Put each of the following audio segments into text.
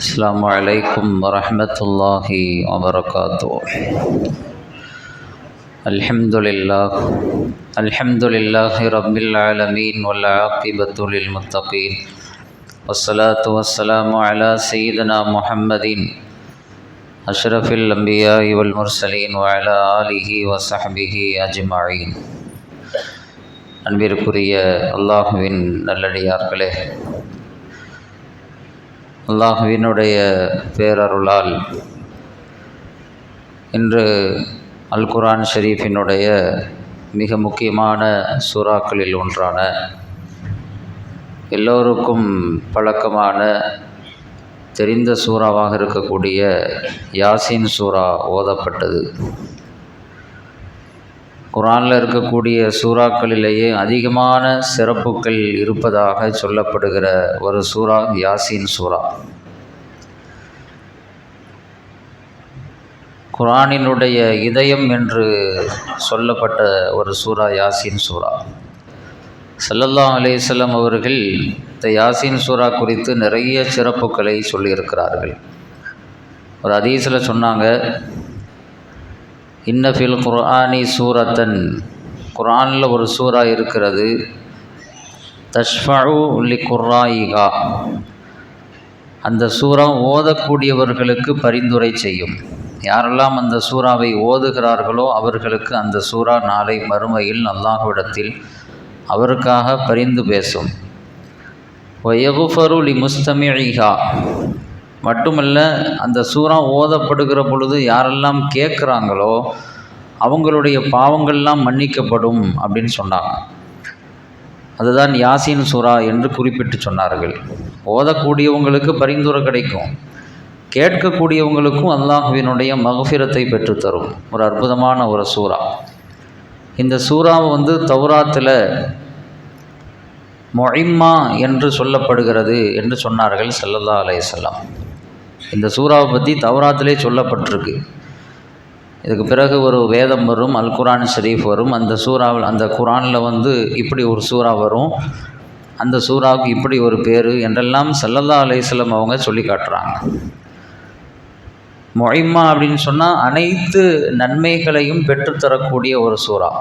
السلام عليكم ورحمة الله وبركاته. الحمد لله رب العالمين والعاقبة للمتقين والصلاة والسلام على سيدنا محمد أشرف الأنبياء والمرسلين وعلى آله وصحبه أجمعين. அன்பிற்குரிய அல்லாஹுவின் நல்லடியார்களே, அல்லாஹுவினுடைய பேரருளால் இன்று அல் குர்ஆன் ஷரீஃபினுடைய மிக முக்கியமான சூறாக்களில் ஒன்றான எல்லோருக்கும் பழக்கமான தெரிந்த சூறாவாக இருக்கக்கூடிய யாசீன் சூறா ஓதப்பட்டது. குர்ஆனில் இருக்கக்கூடிய சூறாக்களிலேயே அதிகமான சிறப்புகள் இருப்பதாக சொல்லப்படுகிற ஒரு சூறா யாசீன் சூறா. குர்ஆனினுடைய இதயம் என்று சொல்லப்பட்ட ஒரு சூறா யாசீன் சூறா. ஸல்லல்லாஹு அலைஹி வஸல்லம் அவர்கள் இந்த யாசீன் சூறா குறித்து நிறைய சிறப்புகளை சொல்லியிருக்கிறார்கள். ஒரு ஹதீஸில் சொன்னாங்க, இன்ன ஃபில் குர்ஆனி சூரத்தன், குர்ஆனில் ஒரு சூறா இருக்கிறது, தஷ்ஃபஉ லி குர்ராயிகா, அந்த சூறா ஓதக்கூடியவர்களுக்கு பரிந்துரை செய்யும். யாரெல்லாம் அந்த சூறாவை ஓதுகிறார்களோ அவர்களுக்கு அந்த சூறா நாளை மறுமையில் அல்லாஹ்விடத்தில் அவருக்காக பரிந்து பேசும். வயகுஃபரு லி முஸ்தமிஇஹா, மட்டுமல்ல அந்த சூறா ஓதப்படுகிற பொழுது யாரெல்லாம் கேட்குறாங்களோ அவங்களுடைய பாவங்கள்லாம் மன்னிக்கப்படும் அப்படின்னு சொன்னாங்க. அதுதான் யாசீன் சூறா என்று குறிப்பிட்டு சொன்னார்கள். ஓதக்கூடியவங்களுக்கு பரிந்துரை கிடைக்கும், கேட்கக்கூடியவங்களுக்கும் அல்லாஹ்வினுடைய மக்ஃபிரத்தை பெற்றுத்தரும். ஒரு அற்புதமான ஒரு சூறா. இந்த சூறாவை தௌராத்தில் முஇம்மா என்று சொல்லப்படுகிறது என்று சொன்னார்கள் ஸல்லல்லாஹு அலைஹி வஸல்லம். இந்த சூறாவை பற்றி தௌராத்திலே சொல்லப்பட்டிருக்கு. இதுக்கு பிறகு ஒரு வேதம் வரும், அல் குர்ஆன் ஷரீஃப் வரும். அந்த சூறாவில், அந்த குர்ஆனில் இப்படி ஒரு சூறா வரும், அந்த சூறாவுக்கு இப்படி ஒரு பேர் என்றெல்லாம் ஸல்லல்லாஹு அலைஹி வஸல்லம் அவங்க சொல்லி காட்டுறாங்க. முஇம்மா அப்படின்னு சொன்னால் அனைத்து நன்மைகளையும் பெற்றுத்தரக்கூடிய ஒரு சூறா.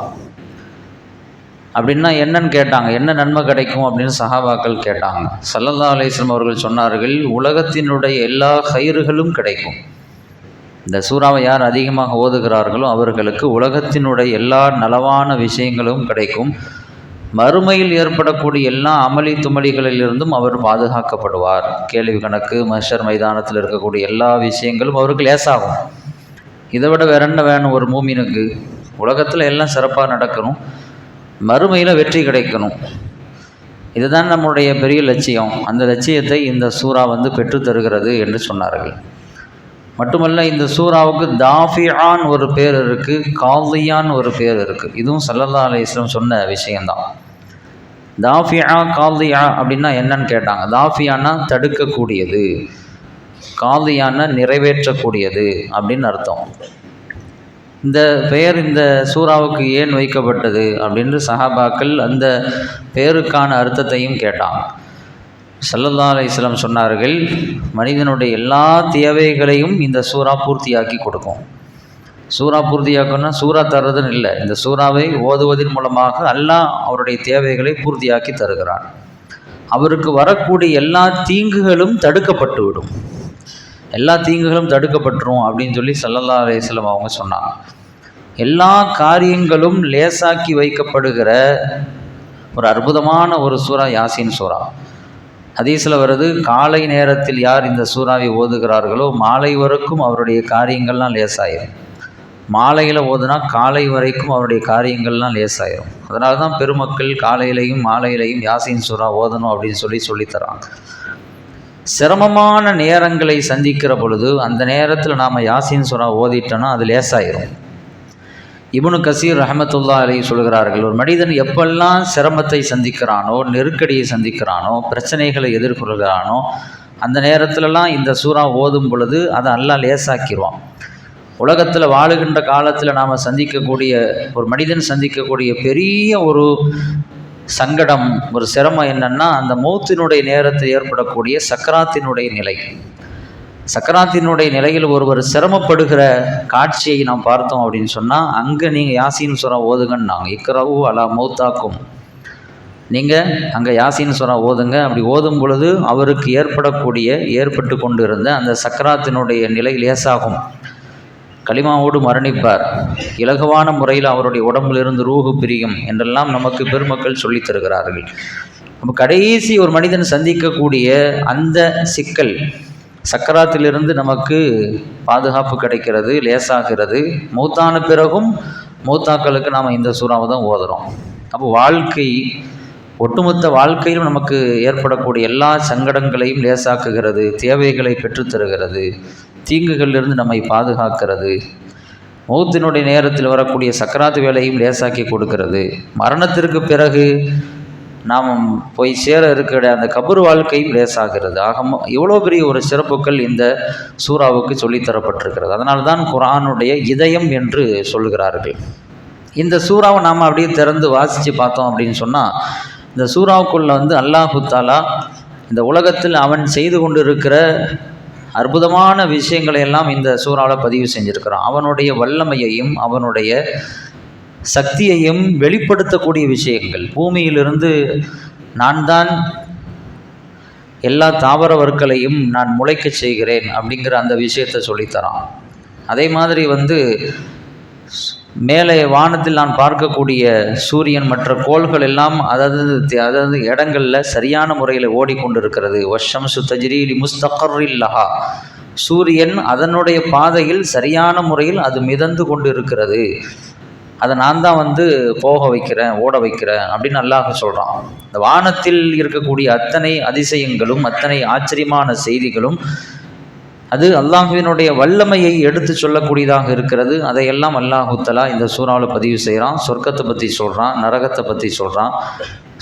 அப்படின்னா என்னன்னு கேட்டாங்க, என்ன நன்மை கிடைக்கும் அப்படின்னு சஹாபாக்கள் கேட்டாங்க. ஸல்லல்லாஹு அலைஹி வஸல்லம் அவர்கள் சொன்னார்கள், உலகத்தினுடைய எல்லா கயிறுகளும் கிடைக்கும். இந்த சூறாவை யார் அதிகமாக ஓதுகிறார்களோ அவர்களுக்கு உலகத்தினுடைய எல்லா நலவான விஷயங்களும் கிடைக்கும். மறுமையில் ஏற்படக்கூடிய எல்லா அமளி துமளிகளிலிருந்தும் அவர் பாதுகாக்கப்படுவார். கேள்வி கணக்கு, மஹ்ஷர் மைதானத்தில் இருக்கக்கூடிய எல்லா விஷயங்களும் அவருக்கு லேசாகும். இதை விட வேற என்ன வேணும் ஒரு மூமினுக்கு? உலகத்தில் எல்லாம் சிறப்பாக நடக்கணும், மறுமையில் வெற்றி கிடைக்கணும். இதுதான் நம்முடைய பெரிய லட்சியம். அந்த லட்சியத்தை இந்த சூறா பெற்று தருகிறது என்று சொன்னார்கள். மட்டுமல்ல, இந்த சூறாவுக்கு தாஃபியான் ஒரு பேர் இருக்குது, காலியான் ஒரு பேர் இருக்குது. இதுவும் ஸல்லல்லாஹு அலைஹி வஸல்லம் சொன்ன விஷயந்தான். தாஃபியா காலியா அப்படின்னா என்னன்னு கேட்டாங்க. தாஃபியானா தடுக்கக்கூடியது, காலியான நிறைவேற்றக்கூடியது அப்படின்னு அர்த்தம். இந்த பெயர் இந்த சூறாவுக்கு ஏன் வைக்கப்பட்டது அப்படின்னு சஹாபாக்கள் அந்த பெயருக்கான அர்த்தத்தையும் கேட்டாங்க. ஸல்லல்லாஹு அலைஹி வஸல்லம் சொன்னார்கள், மனிதனுடைய எல்லா தேவைகளையும் இந்த சூறா பூர்த்தியாக்கி கொடுக்கும். சூறா பூர்த்தியாக்கணும்னா சூறா தர்றதுன்னு இல்லை, இந்த சூறாவை ஓதுவதன் மூலமாக அல்லாஹ் அவருடைய தேவைகளை பூர்த்தியாக்கி தருகிறான். அவருக்கு வரக்கூடிய எல்லா தீங்குகளும் தடுக்கப்பட்டு விடும், எல்லா தீங்குகளும் தடுக்கப்பட்டுரும் அப்படின்னு சொல்லி ஸல்லல்லாஹு அலைஹி வஸல்லம் அவங்க சொன்னாங்க. எல்லா காரியங்களும் லேசாக்கி வைக்கப்படுகிற ஒரு அற்புதமான ஒரு சூறா யாசீன் சூறா. ஹதீஸில் வருது, காலை நேரத்தில் யார் இந்த சூறாவை ஓதுகிறார்களோ மாலை வரைக்கும் அவருடைய காரியங்கள்லாம் லேசாயிரும். மாலையில் ஓதுனா காலை வரைக்கும் அவருடைய காரியங்கள்லாம் லேசாயிரும். அதனால தான் பெருமக்கள் காலையிலையும் மாலையிலையும் யாசீன் சூறா ஓதணும் அப்படின்னு சொல்லித்தராங்க. சிரமமான நேரங்களை சந்திக்கிற பொழுது அந்த நேரத்தில் நாம் யாசீன் சூறா ஓதிட்டோன்னா அது லேசாயிரும். இப்னு கசீர் ரஹ்மத்துல்லாஹி அலைஹி சொல்கிறார்கள், ஒரு மனிதன் எப்பெல்லாம் சிரமத்தை சந்திக்கிறானோ, நெருக்கடியை சந்திக்கிறானோ, பிரச்சனைகளை எதிர்கொள்கிறானோ, அந்த நேரத்திலலாம் இந்த சூறா ஓதும் பொழுது அதை அல்லாஹ் லேசாக்கிடுவான். உலகத்தில் வாழுகின்ற காலத்தில் நாம் சந்திக்கக்கூடிய, ஒரு மனிதன் சந்திக்கக்கூடிய பெரிய ஒரு சங்கடம், ஒரு சிரமம் என்னன்னா, அந்த மௌத்தினுடைய நேரத்தில் ஏற்படக்கூடிய சக்கராத்தினுடைய நிலை. சக்கராத்தினுடைய நிலையில் ஒருவர் சிரமப்படுகிற காட்சியை நாம் பார்த்தோம் அப்படின்னு சொன்னால், அங்கே நீங்கள் யாசீன் சூரா ஓதுங்கன்னு நாங்கள் இக்ரவு அலா மௌத்தாக்கும், நீங்கள் அங்கே யாசீன் சூரா ஓதுங்க. அப்படி ஓதும் பொழுது அவருக்கு ஏற்பட்டு கொண்டு இருந்த அந்த சக்கராத்தினுடைய நிலை லேசாகும், களிமாவோடு மரணிப்பார், இலகுவான முறையில் அவருடைய உடம்பிலிருந்து ரூஹு பிரியும் என்றெல்லாம் நமக்கு பெருமக்கள் சொல்லித் தருகிறார்கள். நம்ம கடைசி ஒரு மனிதன் சந்திக்கக்கூடிய அந்த சிக்கல், சக்கராத்திலிருந்து நமக்கு பாதுகாப்பு கிடைக்கிறது, லேசாகிறது. மௌத்தான பிறகும் மௌத்தாக்களுக்கு நாம் இந்த சூறாவை தான் ஓதுறோம். அப்போ ஒட்டுமொத்த வாழ்க்கையிலும் நமக்கு ஏற்படக்கூடிய எல்லா சங்கடங்களையும் லேசாக்குகிறது, தேவைகளை பெற்றுத்தருகிறது, தீங்குகளிலிருந்து நம்மை பாதுகாக்கிறது, மௌத்தினுடைய நேரத்தில் வரக்கூடிய சக்கராத்து வேலையும் லேசாக்கி கொடுக்கிறது. மரணத்திற்கு பிறகு நாம் போய் சேர இருக்கிற அந்த கபர் வாழ்க்கையும் லேசாகிறது. ஆக இவ்வளோ பெரிய ஒரு சிறப்புகள் இந்த சூறாவுக்கு சொல்லித்தரப்பட்டிருக்கிறது. அதனால தான் குர்ஆனுடைய இதயம் என்று சொல்கிறார்கள். இந்த சூறாவை நாம் அப்படியே திறந்து வாசித்து பார்த்தோம் அப்படின்னு சொன்னால், இந்த சூறாவுக்குள்ள அல்லாஹு தாலா இந்த உலகத்தில் அவன் செய்து கொண்டு இருக்கிற அற்புதமான விஷயங்களை எல்லாம் இந்த சூறாவில் பதிவு செஞ்சிருக்கிறான். அவனுடைய வல்லமையையும் அவனுடைய சக்தியையும் வெளிப்படுத்தக்கூடிய விஷயங்கள். பூமியிலிருந்து நான் தான் எல்லா தாவர வர்க்கங்களையும் நான் முளைக்க செய்கிறேன் அப்படிங்கிற அந்த விஷயத்தை சொல்லித்தரான். அதே மாதிரி மேலே வானத்தில் நான் பார்க்கக்கூடிய சூரியன் மற்ற கோள்கள் எல்லாம் அதாவது இடங்களில் சரியான முறையில் ஓடிக்கொண்டிருக்கிறது. வஷம்சு தஜ்ரீ லிமுஸ்தகர்ரின் லஹா, சூரியன் அதனுடைய பாதையில் சரியான முறையில் அது மிதந்து கொண்டு இருக்கிறது, அதை நான் தான் போக வைக்கிறேன், ஓட வைக்கிறேன் அப்படின்னு அல்லாஹ் சொல்கிறான். இந்த வானத்தில் இருக்கக்கூடிய அத்தனை அதிசயங்களும் அத்தனை ஆச்சரியமான செய்திகளும் அது அல்லாஹுவினுடைய வல்லமையை எடுத்து சொல்லக்கூடியதாக இருக்கிறது. அதையெல்லாம் அல்லாஹு தஆலா இந்த சூறாவில் பதிவு செய்கிறான். சொர்க்கத்தை பற்றி சொல்கிறான், நரகத்தை பற்றி சொல்கிறான்,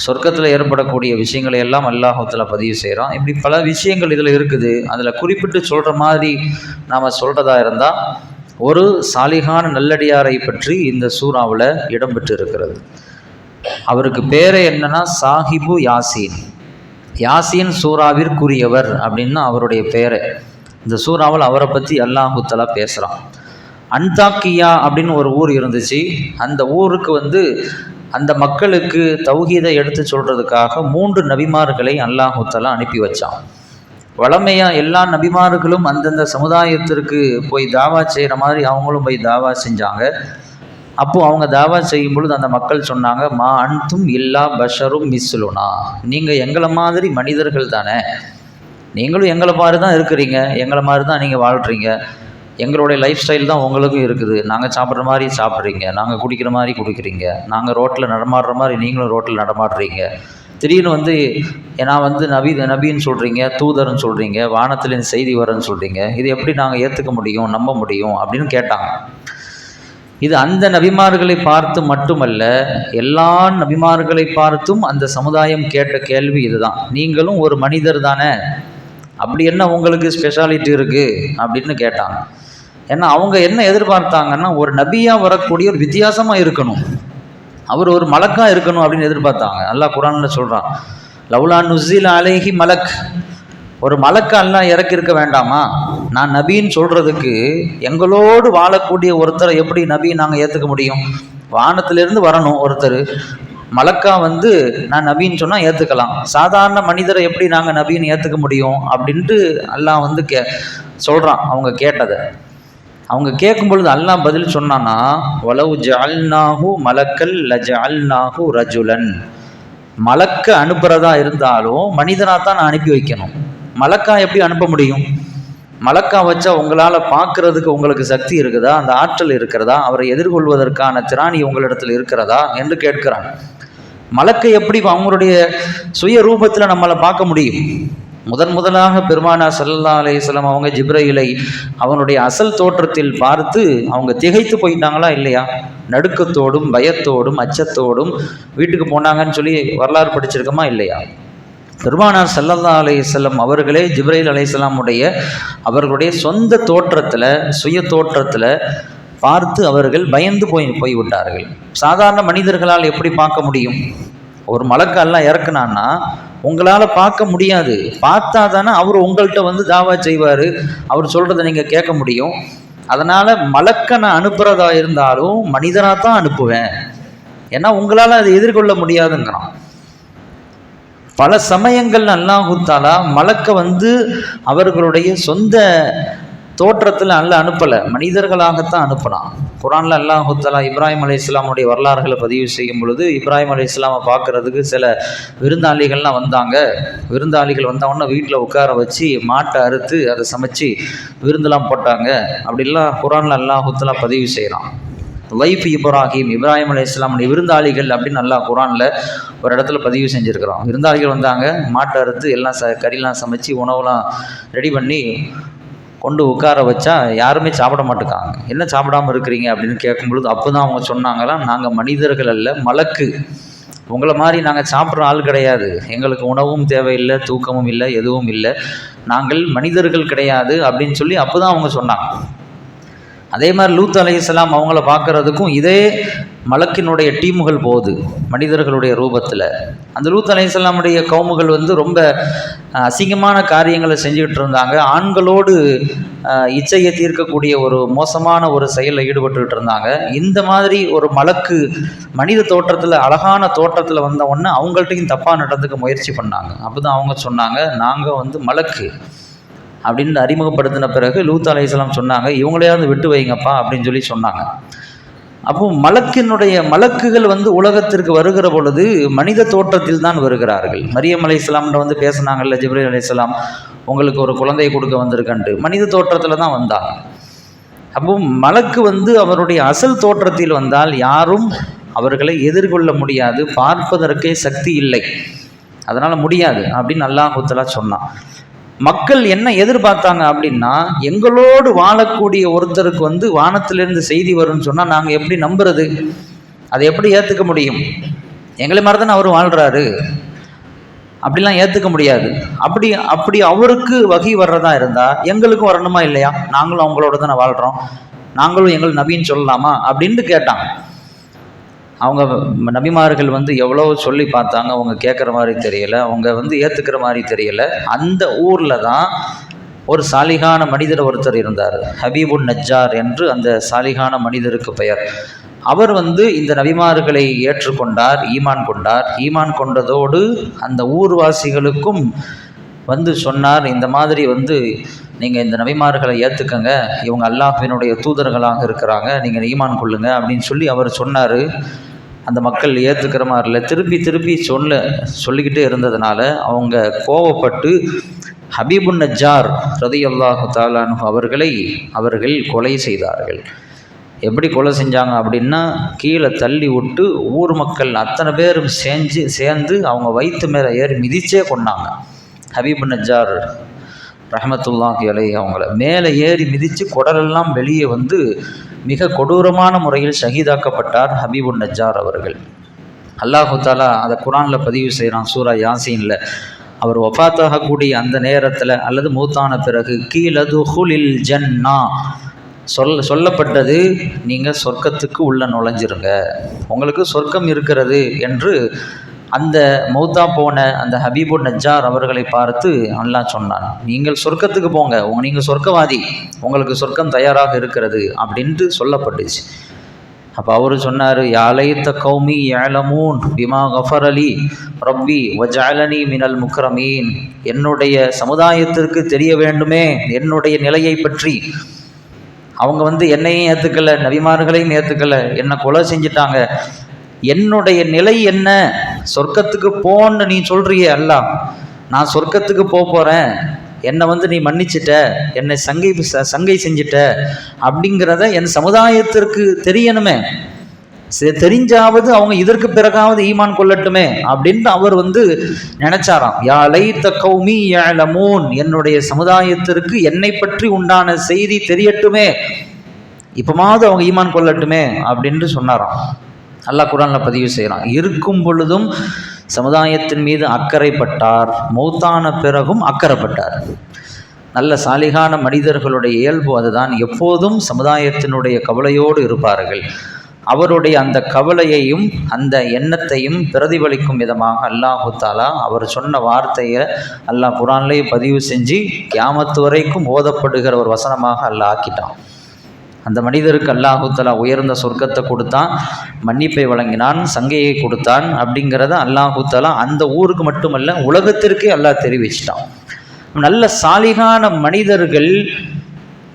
சொர்க்கத்தில் ஏற்படக்கூடிய விஷயங்களை எல்லாம் அல்லாஹு தஆலா பதிவு செய்கிறான். இப்படி பல விஷயங்கள் இதில் இருக்குது. அதில் குறிப்பிட்டு சொல்கிற மாதிரி நாம் சொல்கிறதா இருந்தால், ஒரு சாலிகான நல்லடியாரை பற்றி இந்த சூறாவில் இடம்பெற்று இருக்கிறது. அவருக்கு பேரை என்னன்னா சாஹிபு யாசீன், யாசீன் சூறாவிற்குரியவர் அப்படின்னு அவருடைய பேரை. இந்த சூறாவில் அவரை பற்றி அல்லாஹு தஆலா பேசுகிறான். அன்தாக்கியா அப்படின்னு ஒரு ஊர் இருந்துச்சு. அந்த ஊருக்கு அந்த மக்களுக்கு தௌஹீதை எடுத்து சொல்கிறதுக்காக 3 நபிமார்களை அல்லாஹு தஆலா அனுப்பி வச்சான். வளமையாக எல்லா நபிமார்களும் அந்தந்த சமுதாயத்திற்கு போய் தாவா செய்கிற மாதிரி அவங்களும் போய் தாவா செஞ்சாங்க. அப்போது அவங்க தாவா செய்யும் பொழுது அந்த மக்கள் சொன்னாங்க, மா அன்தும் இல்லா பஷரும் மிஸ்லுனா, நீங்கள் எங்களை மாதிரி மனிதர்கள் தானே, நீங்களும் எங்களை மாதிரி தான் இருக்கிறீங்க, எங்களை மாதிரி தான் நீங்கள் வாழ்கிறீங்க, எங்களுடைய லைஃப் ஸ்டைல் தான் உங்களுக்கும் இருக்குது, நாங்கள் சாப்பிட்ற மாதிரி சாப்பிட்றீங்க, நாங்கள் குடிக்கிற மாதிரி குடிக்கிறீங்க, நாங்கள் ரோட்டில் நடமாடுற மாதிரி நீங்களும் ரோட்டில் நடமாடுறீங்க, திடீர்னு நான் நபின்னு சொல்கிறீங்க, தூதர்னு சொல்கிறீங்க, வானத்திலேருந்து செய்தி வரேன்னு சொல்கிறீங்க, இது எப்படி நாங்கள் ஏற்றுக்க முடியும், நம்ப முடியும் அப்படின்னு கேட்டாங்க. இது அந்த நபிமார்களை பார்த்து மட்டுமல்ல, எல்லா நபிமார்களை பார்த்தும் அந்த சமுதாயம் கேட்ட கேள்வி இதுதான், நீங்களும் ஒரு மனிதர் தானே, அப்படி என்ன உங்களுக்கு ஸ்பெஷாலிட்டி இருக்குது அப்படின்னு கேட்டாங்க. ஏன்னா அவங்க என்ன எதிர்பார்த்தாங்கன்னா, ஒரு நபியாக வரக்கூடிய ஒரு வித்தியாசமாக இருக்கணும், அவர் ஒரு மலக்காக இருக்கணும் அப்படின்னு எதிர்பார்த்தாங்க. அல்லாஹ் குர்ஆன்ல சொல்கிறான், லவ்லா நுஸில அலைஹி மலக், ஒரு மலக்கை அல்லாஹ் இறக்கியிருக்க வேண்டாமா, நான் நபின்னு சொல்கிறதுக்கு எங்களோடு வாழக்கூடிய ஒருத்தரை எப்படி நபி நாங்கள் ஏற்றுக்க முடியும், வானத்திலிருந்து வரணும் ஒருத்தர், மலக்கா நான் நபின்னு சொன்னால் ஏற்றுக்கலாம், சாதாரண மனிதரை எப்படி நாங்கள் நபின்னு ஏற்றுக்க முடியும் அப்படின்ட்டு அல்லாஹ் சொல்கிறான். அவங்க கேட்டதை அவங்க கேட்கும் பொழுது அல்லாஹ் பதில் சொன்னான்னா, வலவு ஜஅல்நாஹு மலக்கல் லஜஅல்நாஹு ரஜுலன், மலக்க அனுப்புகிறதா இருந்தாலும் மனிதனாக தான் நான் அனுப்பி வைக்கணும், மலக்கா எப்படி அனுப்ப முடியும், மலக்கா வச்சா உங்களால் பார்க்குறதுக்கு உங்களுக்கு சக்தி இருக்குதா, அந்த ஆற்றல் இருக்கிறதா, அவரை எதிர்கொள்வதற்கான திராணி உங்களிடத்தில் இருக்கிறதா என்று கேட்கிறான். மலக்கை எப்படி அவங்களுடைய சுய ரூபத்தில் நம்மளை பார்க்க முடியும்? முதலாக பெருமானார் ஸல்லல்லாஹு அலைஹி வஸல்லம் அவங்க ஜிப்ரீலை அவனுடைய அசல் தோற்றத்தில் பார்த்து அவங்க திகைத்து போயிட்டாங்களா இல்லையா? நடுக்கத்தோடும் பயத்தோடும் அச்சத்தோடும் வீட்டுக்கு போனாங்கன்னு சொல்லி வரலாறு படிச்சிருக்கோமா இல்லையா? பெருமானார் ஸல்லல்லாஹு அலைஹி வஸல்லம் அவர்களே ஜிப்ரீல் அலைஹிஸ்ஸலாமுடைய அவர்களுடைய சொந்த தோற்றத்தில் சுய தோற்றத்தில் பார்த்து அவர்கள் பயந்து போய்விட்டார்கள். சாதாரண மனிதர்களால் எப்படி பார்க்க முடியும்? ஒரு மலக்கு அல்லாஹ் இறக்குனான்னா உங்களால் பார்க்க முடியாது. பார்த்தா தானே அவர் உங்கள்கிட்ட வந்து தாவா செய்வார், அவர் சொல்கிறத நீங்கள் கேட்க முடியும். அதனால் மலக்கை நான் அனுப்புகிறதா இருந்தாலும் மனிதனாக தான் அனுப்புவேன், ஏன்னா உங்களால் அதை எதிர்கொள்ள முடியாதுங்கிறான். பல சமயங்கள் அல்லாஹ் தஆலா மலக்கை வந்து அவர்களுடைய சொந்த தோற்றத்தில் அனுப்பலை, மனிதர்களாகத்தான் அனுப்பினான். குர்ஆனில் அல்லாஹ் தஆலா இப்ராஹிம் அலைஹிஸ்ஸலாமுடைய வரலாறுகளை பதிவு செய்யும் பொழுது, இப்ராஹிம் அலைஹிஸ்ஸலாமை பார்க்குறதுக்கு சில விருந்தாளிகள்லாம் வந்தாங்க. விருந்தாளிகள் வந்தவொடனே வீட்டில் உட்கார வச்சு மாட்டை அறுத்து அதை சமைச்சு விருந்தெல்லாம் போட்டாங்க. அப்படிலாம் குர்ஆனில் அல்லாஹ் தஆலா பதிவு செய்கிறான். லைஃப் இப்ராஹிம் அலைஹிஸ்ஸலாமுடைய விருந்தாளிகள் அப்படின்னு நல்லா குர்ஆனில் ஒரு இடத்துல பதிவு செஞ்சுருக்கிறோம். விருந்தாளிகள் வந்தாங்க, மாட்டை அறுத்து எல்லாம் கறிலாம் சமைச்சு உணவுலாம் ரெடி பண்ணி கொண்டு உட்கார வச்சா யாருமே சாப்பிட மாட்டேங்காங்க. என்ன சாப்பிடாமல் இருக்கிறீங்க அப்படின்னு கேட்கும்பொழுது அப்போ தான் அவங்க சொன்னாங்களாம், நாங்கள் மனிதர்கள் அல்ல, மலக்கு. உங்களை மாதிரி நாங்கள் சாப்பிட்ற ஆள் கிடையாது, எங்களுக்கு உணவும் தேவையில்லை, தூக்கமும் இல்லை, எதுவும் இல்லை, நாங்கள் மனிதர்கள் கிடையாது அப்படின்னு சொல்லி அப்போ தான் அவங்க சொன்னாங்க. அதே மாதிரி லூத் அலைஹிஸ்ஸலாம் அவங்கள பார்க்குறதுக்கும் இதே மலக்கினுடைய டீமுகள் போகுது மனிதர்களுடைய ரூபத்தில். அந்த லூத் அலைஹிஸ்ஸலாமுடைய கவுமுகள் வந்து ரொம்ப அசிங்கமான காரியங்களை செஞ்சுக்கிட்டு இருந்தாங்க. ஆண்களோடு இச்சையை தீர்க்கக்கூடிய ஒரு மோசமான ஒரு செயலில் ஈடுபட்டுக்கிட்டு இருந்தாங்க. இந்த மாதிரி ஒரு மலக்கு மனித தோற்றத்தில், அழகான தோற்றத்தில் வந்த உடனே அவங்கள்ட்டையும் தப்பாக நடந்துக்க முயற்சி பண்ணாங்க. அப்போ தான் அவங்க சொன்னாங்க, நாங்கள் வந்து மலக்கு அப்படின்னு அறிமுகப்படுத்தின பிறகு லூத் அலைஹிஸ்ஸலாம் சொன்னாங்க, இவங்களையாவது விட்டு வைங்கப்பா அப்படின்னு சொல்லி சொன்னாங்க. அப்போ மலக்குகள் வந்து உலகத்திற்கு வருகிற பொழுது மனித தோற்றத்தில் தான் வருகிறார்கள். மரியம் அலைஹிஸ்ஸலாம்கிட்ட வந்து பேசினாங்கல்ல ஜிப்ரீல் அலைஹிஸ்ஸலாம், உங்களுக்கு ஒரு குழந்தையை கொடுக்க வந்திருக்கன்ட்டு, மனித தோற்றத்தில் தான் வந்தாங்க. அப்போ மலக்கு வந்து அவருடைய அசல் தோற்றத்தில் வந்தால் யாரும் அவர்களை எதிர்கொள்ள முடியாது, பார்ப்பதற்கே சக்தி இல்லை, அதனால் முடியாது அப்படின்னு அல்லாஹ் தஆலா சொன்னான். மக்கள் என்ன எதிர்பார்த்தாங்க அப்படின்னா, எங்களோடு வாழக்கூடிய ஒருத்தருக்கு வந்து வானத்திலிருந்து செய்தி வரும்னு சொன்னால் நாங்கள் எப்படி நம்புறது, அதை எப்படி ஏற்றுக்க முடியும், எங்களை மாதிரி தானே அவர் வாழ்கிறாரு, அப்படிலாம் ஏற்றுக்க முடியாது. அப்படி அவருக்கு வகை வர்றதா இருந்தால் எங்களுக்கும் வரணுமா இல்லையா, நாங்களும் அவங்களோட தானே வாழ்கிறோம், நாங்களும் எங்கள் நபின்னு சொல்லலாமா அப்படின்ட்டு கேட்டாங்க. அவங்க நபிமார்கள் வந்து எவ்வளோ சொல்லி பார்த்தாங்க, அவங்க கேட்குற மாதிரி தெரியலை, அவங்க வந்து ஏற்றுக்கிற மாதிரி தெரியலை. அந்த ஊரில் தான் ஒரு சாலிகான மனிதர் ஒருத்தர் இருந்தார், ஹபீபுன் நஜ்ஜார் என்று அந்த சாலிகான மனிதருக்கு பெயர். அவர் வந்து இந்த நபிமார்களை ஏற்றுக்கொண்டார், ஈமான் கொண்டதோடு அந்த ஊர்வாசிகளுக்கும் வந்து சொன்னார், இந்த மாதிரி வந்து நீங்கள் இந்த நபிமார்களை ஏற்றுக்கங்க, இவங்க அல்லாஹ்வினுடைய தூதர்களாக இருக்கிறாங்க, நீங்கள் ஈமான் கொள்ளுங்க அப்படின்னு சொல்லி அவர் சொன்னார். அந்த மக்கள் ஏற்றுக்கிற மாதிரி இல்லை, திருப்பி சொல்லிக்கிட்டே இருந்ததுனால அவங்க கோவப்பட்டு ஹபீபுன் நஜ்ஜார் ரலியல்லாஹு தஆலா அன்ஹு அவர்கள் கொலை செய்தார்கள். எப்படி கொலை செஞ்சாங்க அப்படின்னா, கீழே தள்ளி விட்டு ஊர் மக்கள் அத்தனை பேரும் சேர்ந்து அவங்க வயிற்று மேலே ஏறி மிதிச்சே கொண்டாங்க. ஹபீபுன் நஜ்ஜார் ரஹ்மத்துல்லாஹி அலைஹி அவங்கள மேலே ஏறி மிதித்து குடலெல்லாம் வெளியே வந்து மிக கொடூரமான முறையில் ஷஹீதாக்கப்பட்டார் ஹபீபுன் நஜ்ஜார் அவர்கள். அல்லாஹ் தஆலா அதை குர்ஆனில் பதிவு செய்கிறான், சூரா யாசீனில். அவர் வஃபாத்தாகக்கூடிய அந்த நேரத்தில் அல்லது மூத்தான பிறகு கீலதுஹுலில் ஜன்னா சொல்லப்பட்டது, நீங்கள் சொர்க்கத்துக்கு உள்ளே நுழைஞ்சிருங்க, உங்களுக்கு சொர்க்கம் இருக்கிறது என்று அந்த மௌத்தா போன அந்த ஹபீபுன் நஜ்ஜார் அவர்களை பார்த்து அல்லாஹ் சொன்னான், நீங்கள் சொர்க்கத்துக்கு போங்க, நீங்கள் சொர்க்கவாதி, உங்களுக்கு சொர்க்கம் தயாராக இருக்கிறது அப்படின்ட்டு சொல்லப்பட்டுச்சு. அப்போ அவர் சொன்னார், யாலைத்த கௌமி யஅலமூன் பிமா கஃபரலி ரப்பி வஜஅலனி மினல் முக்ரமீன், என்னுடைய சமுதாயத்திற்கு தெரிய வேண்டுமே என்னுடைய நிலையை பற்றி. அவங்க வந்து என்னையும் ஏற்றுக்கலை, நபிமார்களையும் ஏற்றுக்கலை, என்னை கொலை செஞ்சிட்டாங்க, என்னுடைய நிலை என்ன, சொர்க்கத்துக்கு போன்னு நீ சொல்கிறியே அல்லாஹ், நான் சொர்க்கத்துக்கு போகிறேன், என்னை வந்து நீ மன்னிச்சிட்ட, என்னை சங்கை செஞ்சிட்ட அப்படிங்கிறத என் சமுதாயத்திற்கு தெரியணுமே, தெரிஞ்சாவது அவங்க இதற்கு பிறகாவது ஈமான் கொள்ளட்டுமே அப்படின்ட்டு அவர் வந்து நினைச்சாராம். யா லைத்த கௌமி யஅலமூன், என்னுடைய சமுதாயத்திற்கு என்னை பற்றி உண்டான செய்தி தெரியட்டுமே, இப்போமாவது அவங்க ஈமான் கொள்ளட்டுமே அப்படின்ட்டு சொன்னாராம். அல்லாஹ் குர்ஆனில் பதிவு செய்கிறான். இருக்கும் பொழுதும் சமுதாயத்தின் மீது அக்கறைப்பட்டார், மௌத்தான பிறகும் அக்கறைப்பட்டார். நல்ல சாலிகான மனிதர்களுடைய இயல்பு அதுதான், எப்போதும் சமுதாயத்தினுடைய கவலையோடு இருப்பார்கள். அவருடைய அந்த கவலையையும் அந்த எண்ணத்தையும் பிரதிபலிக்கும் விதமாக அல்லாஹு தாலா அவர் சொன்ன வார்த்தையை அல்லாஹ் குர்ஆன்லேயே பதிவு செஞ்சு கியாமத்து வரைக்கும் ஓதப்படுகிற ஒரு வசனமாக அல்லாஹ் ஆக்கிட்டான். அந்த மனிதருக்கு அல்லாஹு தாலா உயர்ந்த சொர்க்கத்தை கொடுத்தான், மன்னிப்பை வழங்கினான், சங்கையை கொடுத்தான். அப்படிங்கிறத அல்லாஹு தாலா அந்த ஊருக்கு மட்டுமல்ல உலகத்திற்கே அல்லாஹ் தெரிவிச்சிட்டான். நல்ல சாலிகான மனிதர்கள்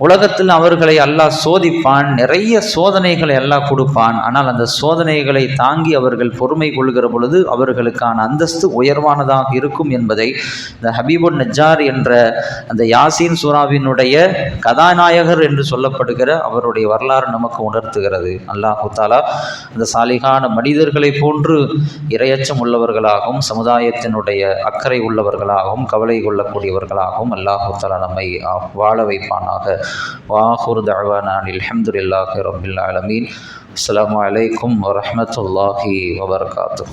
உலகத்தில் அவர்களை அல்லாஹ் சோதிப்பான், நிறைய சோதனைகளை அல்லாஹ் கொடுப்பான். ஆனால் அந்த சோதனைகளை தாங்கி அவர்கள் பொறுமை கொள்கிற பொழுது அவர்களுக்கான அந்தஸ்து உயர்வானதாக இருக்கும் என்பதை இந்த ஹபீபுன் நஜ்ஜார் என்ற அந்த யாசீன் சூராவினுடைய கதாநாயகர் என்று சொல்லப்படுகிற அவருடைய வரலாறு நமக்கு உணர்த்துகிறது. அல்லாஹு தாலா அந்த சாலிகான மனிதர்களை போன்று இரையச்சம் உள்ளவர்களாகவும் சமுதாயத்தினுடைய அக்கறை உள்ளவர்களாகவும் கவலை கொள்ளக்கூடியவர்களாகவும் அல்லாஹு தாலா நம்மை வாழ வைப்பானாக. வாஹிரு தஅவானா அல்ஹம்துலில்லாஹி ரப்பில் ஆலமீன். அஸ்ஸலாமு அலைக்கும் வரஹ்மத்துல்லாஹி வபரகாத்துஹு.